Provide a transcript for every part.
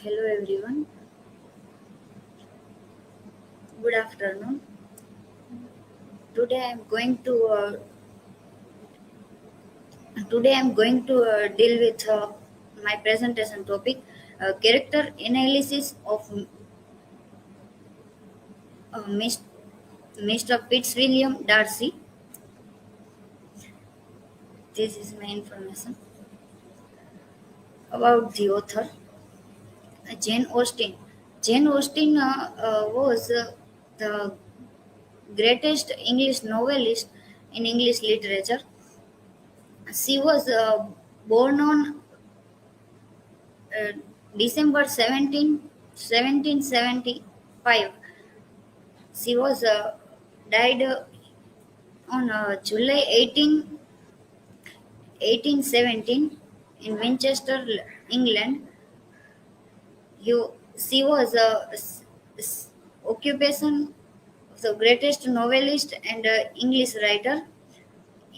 Hello everyone. Good afternoon. Today I am going to deal with my presentation topic, character analysis of Mr. Mr. Fitzwilliam Darcy. This is my information about the author, Jane Austen. Jane Austen was the greatest English novelist in English literature. She was born on uh, December 17, 1775. She was died on July 18, 1817 in Winchester, England. She was occupation of the greatest novelist and English writer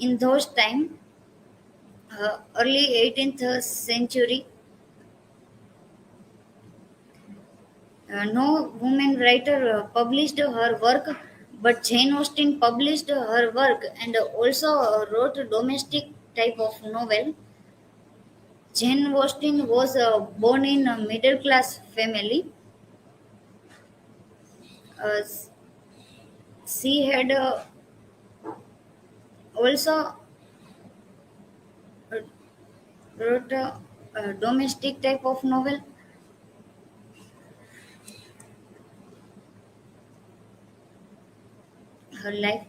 in those time, early 18th century. No woman writer published her work, but Jane Austen published her work and also wrote a domestic type of novel. Jane Austen was born in a middle class family. Uh, she had also uh, wrote a domestic type of novel. Her life.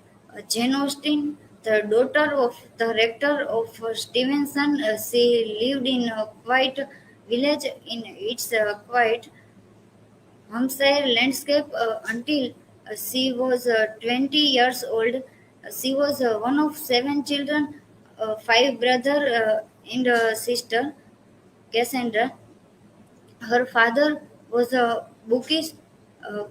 Jane Austen, the daughter of the rector of Stevenson, she lived in a quiet village in its quiet Hampshire landscape until she was 20 years old. She was one of seven children, five brothers and a sister, Cassandra. Her father was a bookish uh,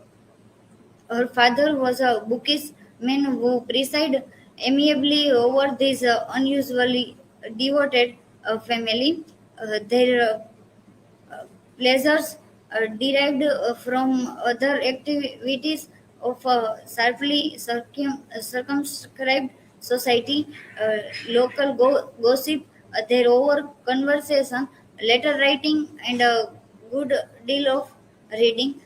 Her father was a bookish man who presided amiably over this unusually devoted family. Their pleasures derived from other activities of a sharply circumscribed society, local gossip, their over conversation, letter writing, and a good deal of reading.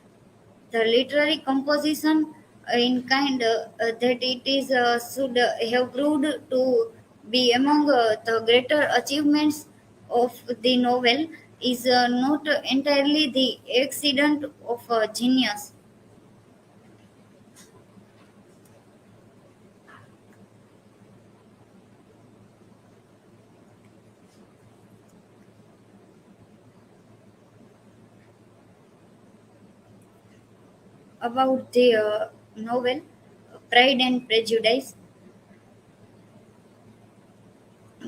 The literary composition in kind that it is should have proved to be among the greater achievements of the novel is not entirely the accident of genius. About the novel Pride and Prejudice.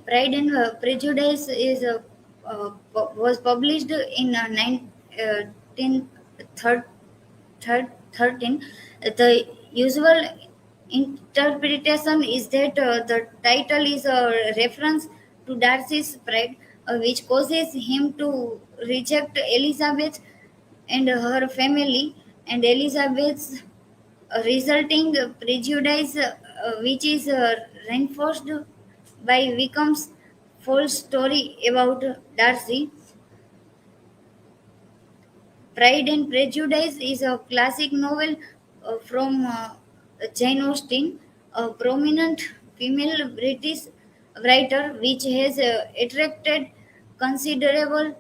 Pride and Prejudice is was published in 1913. The usual interpretation is that the title is a reference to Darcy's pride, which causes him to reject Elizabeth and her family, and Elizabeth's resulting prejudice, which is reinforced by Wickham's false story about Darcy. Pride and Prejudice is a classic novel from Jane Austen, a prominent female British writer, which has attracted considerable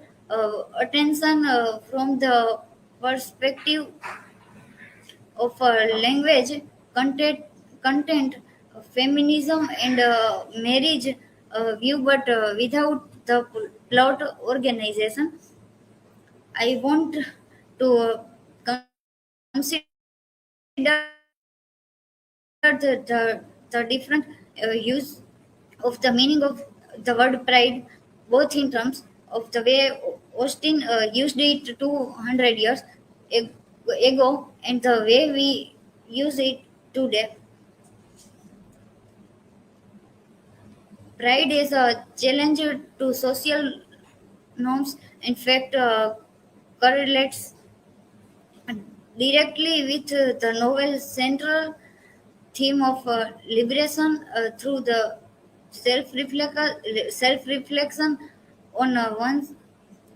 attention from the perspective of language, content, feminism, and marriage view, but without the plot organization. I want to consider the different use of the meaning of the word pride, both in terms of the way Austin used it 200 years ag- ago and the way we use it today. Pride is a challenge to social norms. In fact, correlates directly with the novel's central theme of liberation through the self-reflection on one's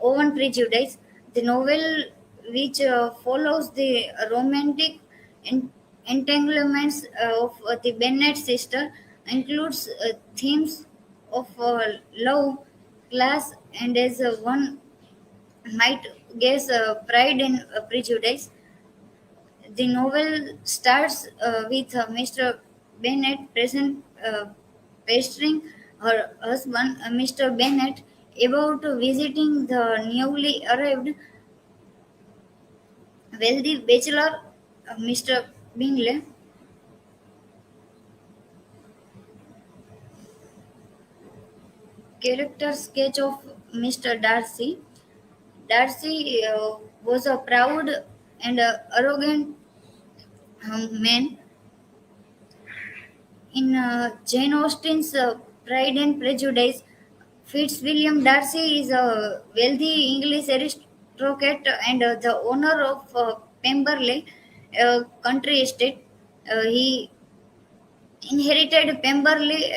own prejudice. The novel, which follows the romantic en- entanglements of the Bennet sister, includes themes of love, class, and as one might guess, pride and prejudice. The novel starts with Mr. Bennet pestering her husband, Mr. Bennet, about visiting the newly arrived wealthy bachelor, Mr. Bingley. Character sketch of Mr. Darcy. Darcy was a proud and arrogant man. In Jane Austen's Pride and Prejudice, Fitzwilliam Darcy is a wealthy English aristocrat and the owner of Pemberley, a country estate. He inherited Pemberley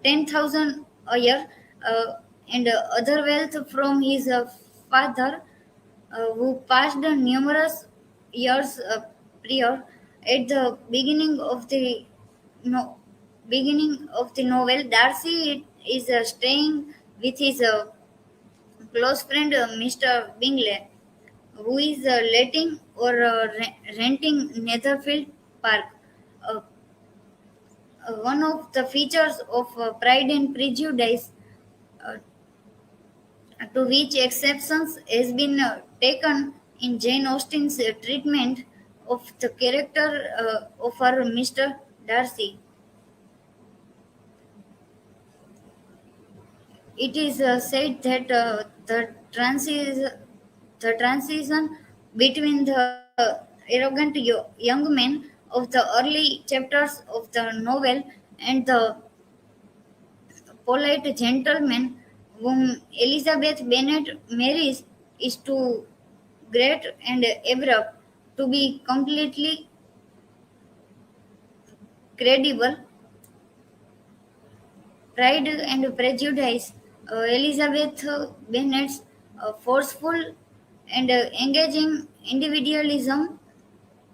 10,000 a year and other wealth from his father, who passed numerous years prior. At the no, beginning of the novel, Darcy is staying with his close friend Mr. Bingley, who is letting or renting Netherfield Park. Uh, One of the features of Pride and Prejudice, uh, to which exceptions has been taken in Jane Austen's treatment of the character of her Mr. Darcy. It is said that the transition between the arrogant young men of the early chapters of the novel and the polite gentleman whom Elizabeth Bennet marries is too great and abrupt to be completely credible. Pride and Prejudice, Elizabeth Bennet's forceful and engaging individualism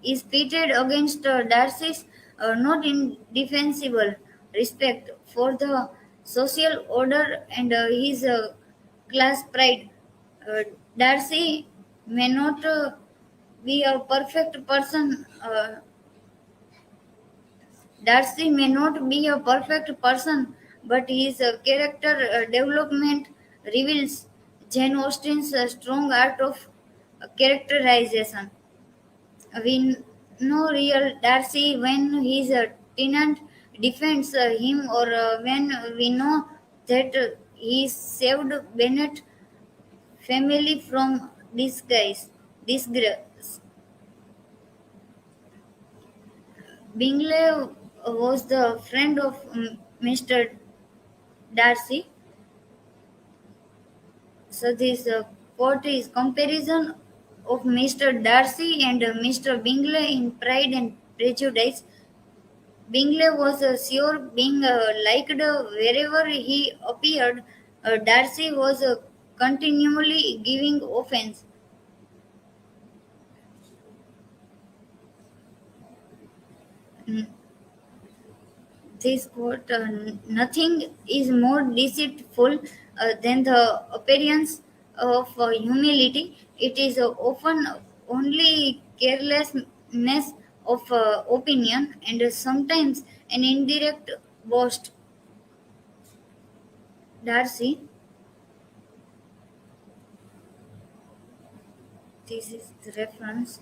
is pitted against Darcy's not indefensible respect for the social order and his class pride. Uh, Darcy may not be a perfect person. Darcy may not be a perfect person, but his character development reveals Jane Austen's strong art of characterization. We know real Darcy when his tenant defends him, or when we know that he saved Bennet family from disgrace. Bingley was the friend of Mr. Darcy, so this quote is comparison of Mr. Darcy and Mr. Bingley in Pride and Prejudice. Bingley was sure being liked wherever he appeared. Darcy was continually giving offense. Mm, This quote, nothing is more deceitful than the appearance of humility. It is often only carelessness of opinion and sometimes an indirect boast. Darcy, this is the reference.